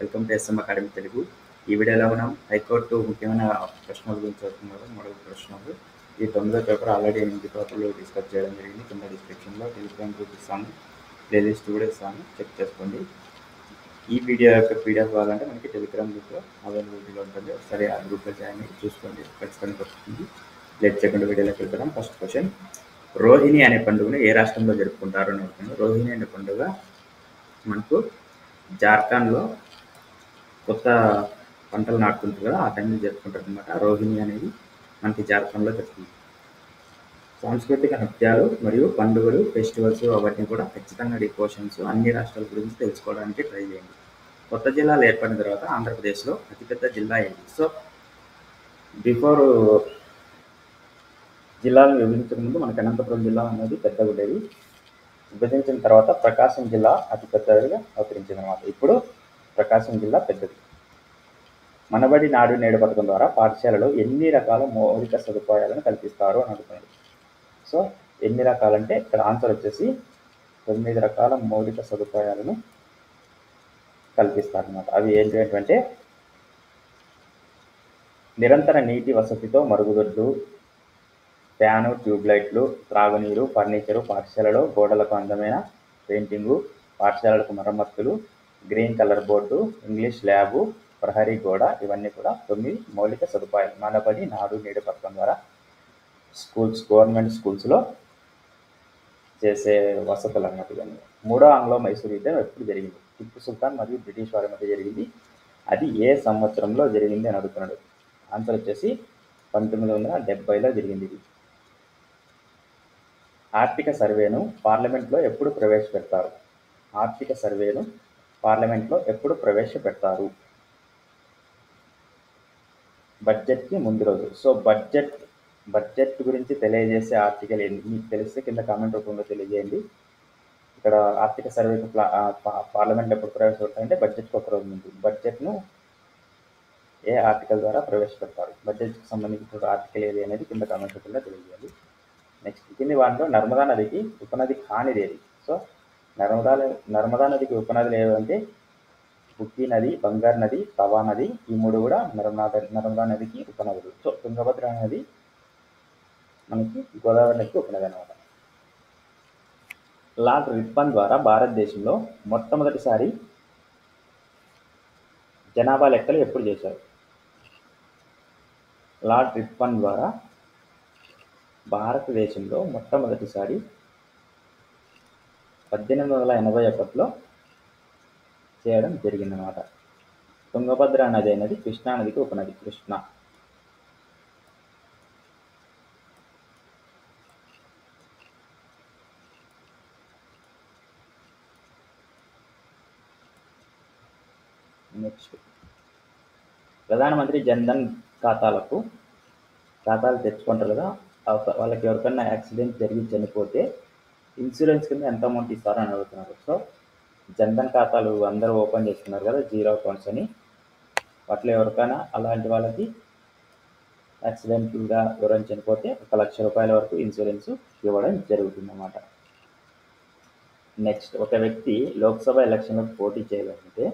Welcome to S M academy Telugu. ఈ వీడియోలో మనం హైకోర్టు ముఖ్యమైన ప్రశ్నల గురించి చదువుతున్నారు. మొదటి ప్రశ్నలు ఈ 9వ పేపర్ ఆల్రెడీ 8 పేపర్లు డిస్కస్ చేయడం జరిగింది. కింద డిస్క్రిప్షన్లో టెలిగ్రామ్ గ్రూప్ ఇస్తాను, ప్లేలిస్ట్ కూడా ఇస్తాను, చెక్ చేసుకోండి. ఈ వీడియో యొక్క పీడిఎఫ్ కావాలంటే మనకి టెలిగ్రామ్ గ్రూప్లో అవైలబిలిటీలో ఉంటుంది. ఒకసారి ఆ గ్రూప్లో జాయిన్ అయ్యి చూసుకోండి, ఖచ్చితంగా వస్తుంది. లేట్ చేయకుండా వీడియోలోకి వెళ్తాం. ఫస్ట్ క్వశ్చన్, రోహిణి అనే పండుగను ఏ రాష్ట్రంలో జరుపుకుంటారు అని అడుగుతున్నాను. రోహిణి అనే పండుగ మనకు జార్ఖండ్లో కొత్త పంటలు నాటుకుంటారు కదా, ఆ టైంలో జరుపుకుంటారు అనమాట. రోహిణి అనేది మనకి జార్ఖండ్లో జరుగుతుంది. సాంస్కృతిక నృత్యాలు మరియు పండుగలు, ఫెస్టివల్స్ అవన్నీ కూడా ఖచ్చితంగా క్వశ్చన్స్ అన్ని రాష్ట్రాల గురించి తెలుసుకోవడానికి ట్రై చేయండి. కొత్త జిల్లాలు ఏర్పడిన తర్వాత ఆంధ్రప్రదేశ్లో అతిపెద్ద జిల్లా ఏది? సో బిఫోర్ జిల్లాలను విభజించక ముందు మనకి అనంతపురం జిల్లా అనేది పెద్దగా ఉండేది. విభజించిన తర్వాత ప్రకాశం జిల్లా అతి పెద్దదిగా అవతరించింది అనమాట. ఇప్పుడు ప్రకాశం జిల్లా పెద్దది. మనబడి నాడు నేడు పథకం ద్వారా పాఠశాలలో ఎన్ని రకాల మౌలిక సదుపాయాలను కల్పిస్తారు అని అడుగుతున్నాడు. సో ఎన్ని రకాలంటే ఇక్కడ ఆన్సర్ వచ్చేసి 9 రకాల మౌలిక సదుపాయాలను కల్పిస్తారన్నమాట. అవి ఏంటంటే నిరంతర నీటి వసతితో మరుగుదొడ్లు, ఫ్యాను, ట్యూబ్లైట్లు, త్రాగునీరు, ఫర్నిచరు, పాఠశాలలో గోడలకు అందమైన పెయింటింగు, పాఠశాలలకు మరమ్మతులు, green colour board, English lab, ప్రహరీ గోడ, ఇవన్నీ కూడా 9 మౌలిక సదుపాయాలు మనబడి నాడు నేడు పథకం ద్వారా గవర్నమెంట్ స్కూల్స్లో చేసే వసతులు అన్నమాట. ఇవన్నీ. 3వ ఆంగ్లో మైసూర్ యుద్ధం ఎప్పుడు జరిగింది? టిప్పు సుల్తాన్ మరియు బ్రిటిష్ వారి మధ్య జరిగింది. అది ఏ సంవత్సరంలో జరిగింది అని అడుగుతున్నాడు. ఆన్సర్ వచ్చేసి 1970లో జరిగింది. ఇది ఆర్థిక సర్వేను పార్లమెంట్లో ఎప్పుడు ప్రవేశపెడతారు? ఆర్థిక సర్వేను పార్లమెంట్లో ఎప్పుడు ప్రవేశపెడతారు? బడ్జెట్కి ముందు రోజు. సో బడ్జెట్ గురించి తెలియజేసే ఆర్టికల్ ఏంటి? మీకు తెలిస్తే కింద కామెంట్ రూపంలో తెలియజేయండి. ఇక్కడ ఆర్థిక సర్వేకు పార్లమెంట్లో ఎప్పుడు ప్రవేశపెడతారంటే బడ్జెట్కి ఒక రోజు ముందు. బడ్జెట్ను ఏ ఆర్టికల్ ద్వారా ప్రవేశపెడతారు? బడ్జెట్కి సంబంధించిన ఆర్టికల్ ఏది అనేది కింద కామెంట్ రూపంలో తెలియజేయాలి. నెక్స్ట్, కింది వాటిలో నర్మదా నదికి ఉపనది కానిది ఏది? సో నర్మదా నదికి ఉపనదులు ఏవంటే బుక్కి నది, బంగారు నది, తవా నది, ఈ 3 కూడా నర్మదా నదికి ఉపనదులు. సో తుంగభద్ర నది మనకి గోదావరి నదికి ఉపనది అనమాట. లార్డ్ రిప్పన్ ద్వారా భారతదేశంలో మొట్టమొదటిసారి జనాభా లెక్కలు ఎప్పుడు చేశారు? లార్డ్ రిప్పన్ ద్వారా భారతదేశంలో మొట్టమొదటిసారి 1881లో చేయడం జరిగిందనమాట. తుంగభద్ర నది అనేది కృష్ణా నదికి ఉపనది. కృష్ణ. నెక్స్ట్, ప్రధానమంత్రి జన్ధన్ ఖాతాలు తెచ్చుకుంటారు కదా, వాళ్ళకి ఎవరికైనా యాక్సిడెంట్ జరిగి చనిపోతే ఇన్సూరెన్స్ కింద ఎంత అమౌంట్ ఇస్తారో అని అడుగుతున్నారు. సో జన్ధన్ ఖాతాలు అందరూ ఓపెన్ చేసుకున్నారు కదా, జీరో అకౌంట్స్ అని. వాటిలో ఎవరికైనా అలాంటి వాళ్ళకి యాక్సిడెంట్గా ఎవరైనా చనిపోతే 1 లక్ష రూపాయల వరకు ఇన్సూరెన్స్ ఇవ్వడం జరుగుతుందన్నమాట. నెక్స్ట్, ఒక వ్యక్తి లోక్సభ ఎలక్షన్లకు పోటీ చేయాలంటే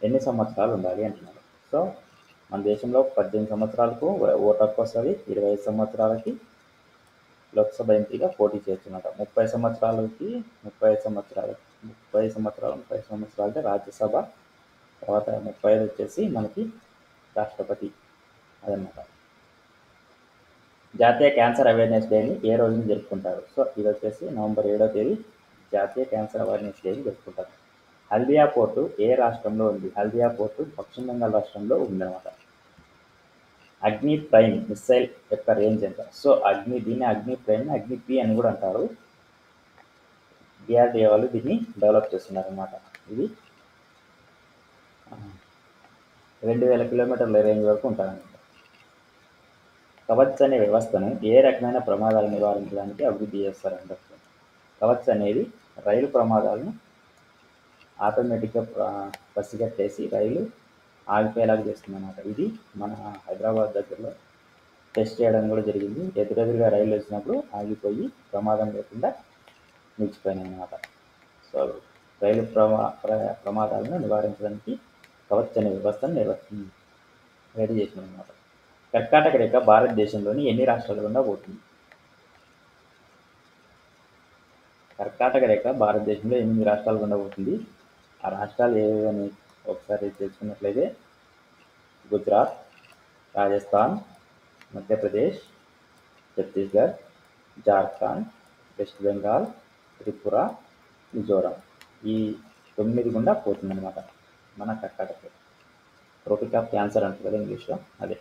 ఎన్ని సంవత్సరాలు ఉండాలి అంటున్నారు. సో మన దేశంలో 18 సంవత్సరాలకు ఓటు హక్కు వస్తుంది. 25 సంవత్సరాలకి లోక్సభ ఎంపీగా పోటీ చేయొచ్చున్నమాట. 30 సంవత్సరాలకి 30 సంవత్సరాలకి రాజ్యసభ, తర్వాత 35 వచ్చేసి మనకి రాష్ట్రపతి అదనమాట. జాతీయ క్యాన్సర్ అవేర్నెస్ డేని ఏ రోజున జరుపుకుంటారు? సో ఇది వచ్చేసి నవంబర్ 7వ తేదీ జాతీయ క్యాన్సర్ అవేర్నెస్ డేని జరుపుకుంటారు. హల్దియా పోర్టు ఏ రాష్ట్రంలో ఉంది? హల్దియా పోర్టు పశ్చిమ బెంగాల్ రాష్ట్రంలో ఉందన్నమాట. అగ్ని ప్రైమ్ మిసైల్ యొక్క రేంజ్ ఎంత? సో దీన్ని అగ్ని ప్రైమ్, అగ్ని పి అని కూడా అంటారు. డిఆర్డిఏ వాళ్ళు దీన్ని డెవలప్ చేస్తున్నారు అనమాట. ఇది 2000 కిలోమీటర్ల రేంజ్ వరకు ఉంటుందన్నమాట. కవచ్ అనే వ్యవస్థను ఏ రకమైన ప్రమాదాలు నివారించడానికి అభివృద్ధి చేస్తారంటారు? కవచ్ అనేది రైలు ప్రమాదాలను ఆటోమేటిక్గా పసిగట్టేసి రైలు ఆగిపోయేలాగా చేస్తుందన్నమాట. ఇది మన హైదరాబాద్ దగ్గరలో టెస్ట్ చేయడం కూడా జరిగింది. ఎదురెదురుగా రైలు వచ్చినప్పుడు ఆగిపోయి ప్రమాదం లేకుండా నిలిచిపోయినాయి అన్నమాట. సో రైలు ప్రమాదాలను నివారించడానికి కవచ్ అనే వ్యవస్థను రెడీ చేసిందన్నమాట. కర్కాటక రేఖ భారతదేశంలోని ఎన్ని రాష్ట్రాల గుండా పోతుంది? కర్కాటక రేఖ భారతదేశంలో 8 రాష్ట్రాల గుండా పోతుంది. ఆ రాష్ట్రాలు ఏవేవని ఒకసారి తెలుసుకున్నట్లయితే గుజరాత్, రాజస్థాన్, మధ్యప్రదేశ్, ఛత్తీస్గఢ్, జార్ఖండ్, వెస్ట్ బెంగాల్, త్రిపుర, మిజోరాం. ఈ 9 గుండా పోతుందన్నమాట మన కర్కాటక రేఖ. ట్రోపిక్ ఆఫ్ క్యాన్సర్ అంటారు కదా ఇంగ్లీష్లో, అదే.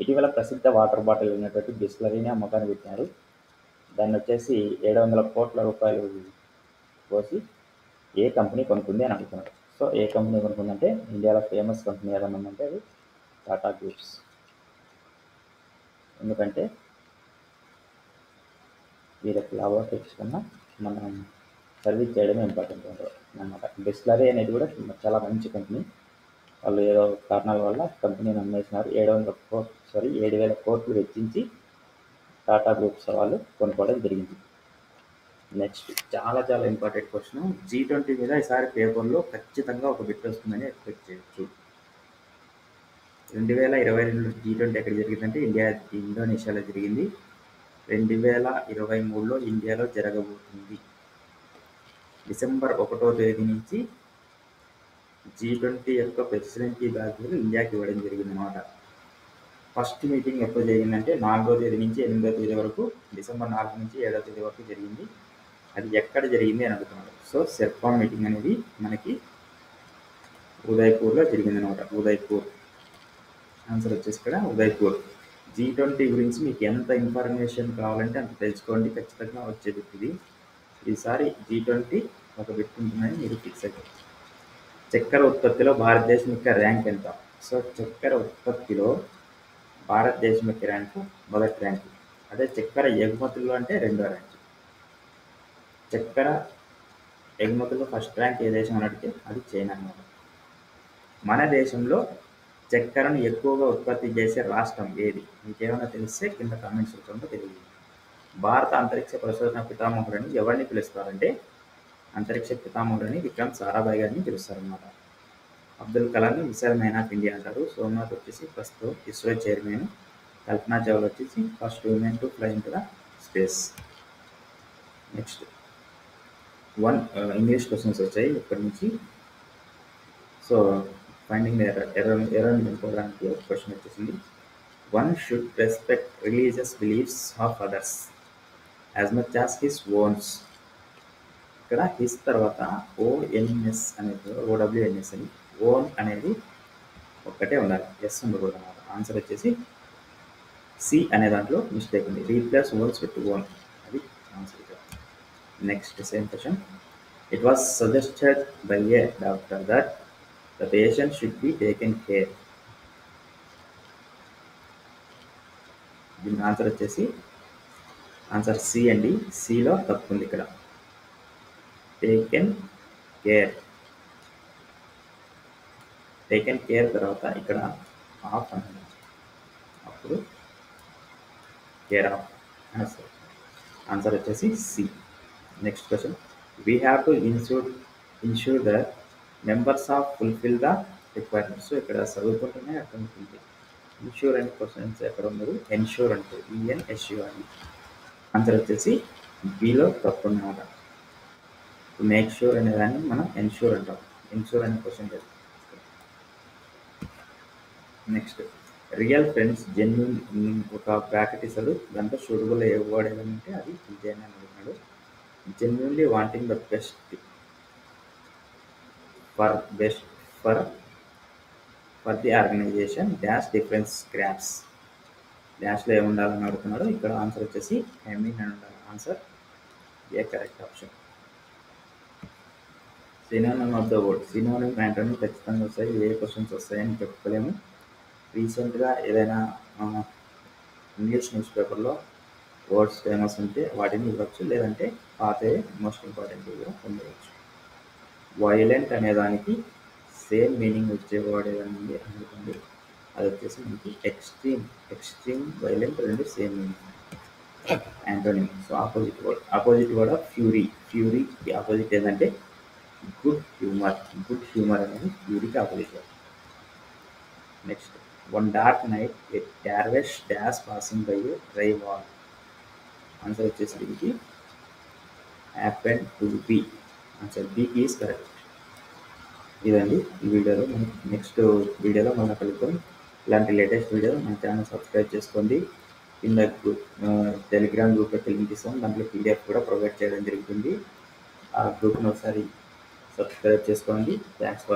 ఇటీవల ప్రసిద్ధ వాటర్ బాటిల్ అయినటువంటి బిస్లరీని అమ్మకాన్ని పెట్టినారు. దాన్ని వచ్చేసి 700 కోట్ల రూపాయలు పోసి ఏ కంపెనీ కొనుక్కుంది అని అడుగుతున్నారు. సో ఏ కంపెనీ కొనుక్కుందంటే ఇండియాలో ఫేమస్ కంపెనీ ఏదన్నా ఉందంటే అది టాటా గ్రూప్స్. ఎందుకంటే వీళ్ళకి లాభాపేక్ష కన్నా మనం సర్వీస్ చేయడమే ఇంపార్టెంట్ అన్నమాట. బిస్లరీ అనేది కూడా చాలా మంచి కంపెనీ. వాళ్ళు ఏదో కారణాల వల్ల కంపెనీని అమ్మేసినారు. 7,000 కోట్లు వెచ్చించి టాటా గ్రూప్స్ వాళ్ళు కొనుక్కోవడం జరిగింది. నెక్స్ట్ చాలా చాలా ఇంపార్టెంట్ క్వశ్చన్. G20 మీద ఈసారి పేపర్లో ఖచ్చితంగా ఒక బిట్ వస్తుందని ఎక్స్పెక్ట్ చేయొచ్చు. 2022 G20 ఎక్కడ జరిగిందంటే ఇండోనేషియాలో జరిగింది. 2023లో ఇండియాలో జరగబోతుంది. డిసెంబర్ 1వ తేదీ నుంచి G20 యొక్క ప్రెసిడెన్సీ బాధ్యతలు ఇండియాకి ఇవ్వడం జరిగిందన్నమాట. ఫస్ట్ మీటింగ్ ఎప్పుడు జరిగిందంటే 4వ తేదీ నుంచి 8వ తేదీ వరకు, డిసెంబర్ 4 నుంచి 7వ తేదీ వరకు జరిగింది. అది ఎక్కడ జరిగింది అని అడుగుతున్నారు. సో సెర్పా మీటింగ్ అనేది మనకి ఉదయ్పూర్లో జరిగిందనమాట. ఉదయ్పూర్ ఆన్సర్ వచ్చేసి ఇక్కడ ఉదయ్పూర్. G20 గురించి మీకు ఎంత ఇన్ఫర్మేషన్ కావాలంటే అంత తెలుసుకోండి, ఖచ్చితంగా వచ్చే బిట్ ఇది. ఈసారి G20 ఒక బిట్ ఉంటుందని మీరు ఫిక్స్ అయిపోయింది. చక్కెర ఉత్పత్తిలో భారతదేశం యొక్క ర్యాంక్ ఎంత? సో చక్కెర ఉత్పత్తిలో భారతదేశం యొక్క ర్యాంకు మొదటి ర్యాంకు. అదే చక్కెర ఎగుమతుల్లో అంటే 2వ ర్యాంకు. చక్కెర ఎగుమతుల్లో ఫస్ట్ ర్యాంక్ ఏ దేశం అని అడిగితే అది చైనా అన్నమాట. మన దేశంలో చక్కెరను ఎక్కువగా ఉత్పత్తి చేసే రాష్ట్రం ఏది? మీకేమైనా తెలిస్తే కింద కామెంట్స్ రూపంలో తెలియదు. భారత అంతరిక్ష పరిశోధన పితామహుడని ఎవరిని పిలుస్తారంటే అంతరిక్ష పితామహుడని విక్రమ్ సారాభాయ్ గారిని పిలుస్తారన్నమాట. అబ్దుల్ కలాంని మిసైల్ మ్యాన్ ఆఫ్ ఇండియా అంటారు. సోమనాథ్ వచ్చేసి ప్రస్తుతం ఇస్రో చైర్మన్. కల్పనా చావ్లా వచ్చేసి first woman to fly into the space. Next English questions వచ్చాయి ఇక్కడి నుంచి. సో ఫైండింగ్ ఎర్రర్ నింపుకోవడానికి ఒక క్వశ్చన్ వచ్చేసింది. One should respect religious beliefs of others as much as his owns. ఇక్కడ హిస్ తర్వాత ONS అనేది OWNS అని, ఓన్ అనేది ఒక్కటే ఉండాలి, ఎస్ ఉండకూడదు అన్నమాట. ఆన్సర్ వచ్చేసి సి అనే దాంట్లో మిస్టేక్ ఉంది. రీప్లేస్ ఓన్స్ విత్ ఓన్, అది answer. Next same question. It was suggested by A doctor that the patient should be taken care. దీని ఆన్సర్ వచ్చేసి ఆన్సర్ సి అండి. సిలో తప్పు ఉంది ఇక్కడ. టేకెన్ కేర్ తర్వాత ఇక్కడ ఆఫ్ అన్నది, అప్పుడు కేర్ ఆఫ్ ఆన్సర్. ఆన్సర్ వచ్చేసి C. Next question. We have to ensure the members of fulfil the requirements. So ఇక్కడ చదువుకుంటూనే అర్థమవుతుంది. ఇన్షూర్ అనే క్వశ్చన్స్ ఎక్కడ ఉండదు, ఎన్షూర్ అంటే ENSUR. ఆన్సర్ వచ్చేసి బిలో తప్పు అన్నమాట. మేక్ షూర్ అనే దాన్ని మనం ఎన్షూర్ అంటాం. ఇన్షూర్ అనే క్వశ్చన్ లేదు. నెక్స్ట్. రియల్ ఫ్రెండ్స్ జెన్యున్ ఒక బ్రాకెట్ ఇస్తాడు, దాంట్లో షూటబుల్ ఏ వర్డ్ ఏదంటే అది విజయన్ అని అడుగుతున్నాడు. Genuinely wanting the best for the organisation dash difference scraps. డాష్లో ఏముండాలని అడుగుతున్నాడు. ఇక్కడ ఆన్సర్ వచ్చేసి మీన్ అని ఉండాలి. Answer A correct option. Synonym of the word. Synonym antonym ఖచ్చితంగా వస్తాయి. ఏ క్వశ్చన్స్ వస్తాయని చెప్పుకోలేము. రీసెంట్గా ఏదైనా ఇంగ్లీష్ న్యూస్ పేపర్లో వర్డ్స్ ఫేమస్ ఉంటే వాటిని ఇవ్వచ్చు, లేదంటే పాతే మోస్ట్ ఇంపార్టెంట్ కూడా పొందవచ్చు. వైలెంట్ అనే దానికి సేమ్ మీనింగ్ వచ్చే వర్డ్ ఏదైనా ఉంది అనుకోండి, అది వచ్చేసి మనకి ఎక్స్ట్రీమ్ వైలెంట్, రెండు same meaning. Antonym. So opposite word of fury. ఫ్యూరీకి ఆపోజిట్ ఏంటంటే గుడ్ హ్యూమర్. గుడ్ హ్యూమర్ అనేది ఫ్యూరీకి opposite word. Next, one dark night a dervish dash passing by a dry wall. Answer వచ్చేసి దీనికి happen to be. Answer B is correct. ఇదండి ఈ వీడియోలో. మనం నెక్స్ట్ వీడియోలో మనం కలుద్దాం. ఇలాంటి లేటెస్ట్ వీడియో మన ఛానల్ సబ్స్క్రైబ్ చేసుకోండి. కింద టెలిగ్రామ్ గ్రూప్లో లింక్ ఇస్తాం. దాంట్లో పీడిఎఫ్ కూడా ప్రొవైడ్ చేయడం జరుగుతుంది. ఆ గ్రూప్ను ఒకసారి సబ్స్క్రైబ్ చేసుకోండి. Thanks for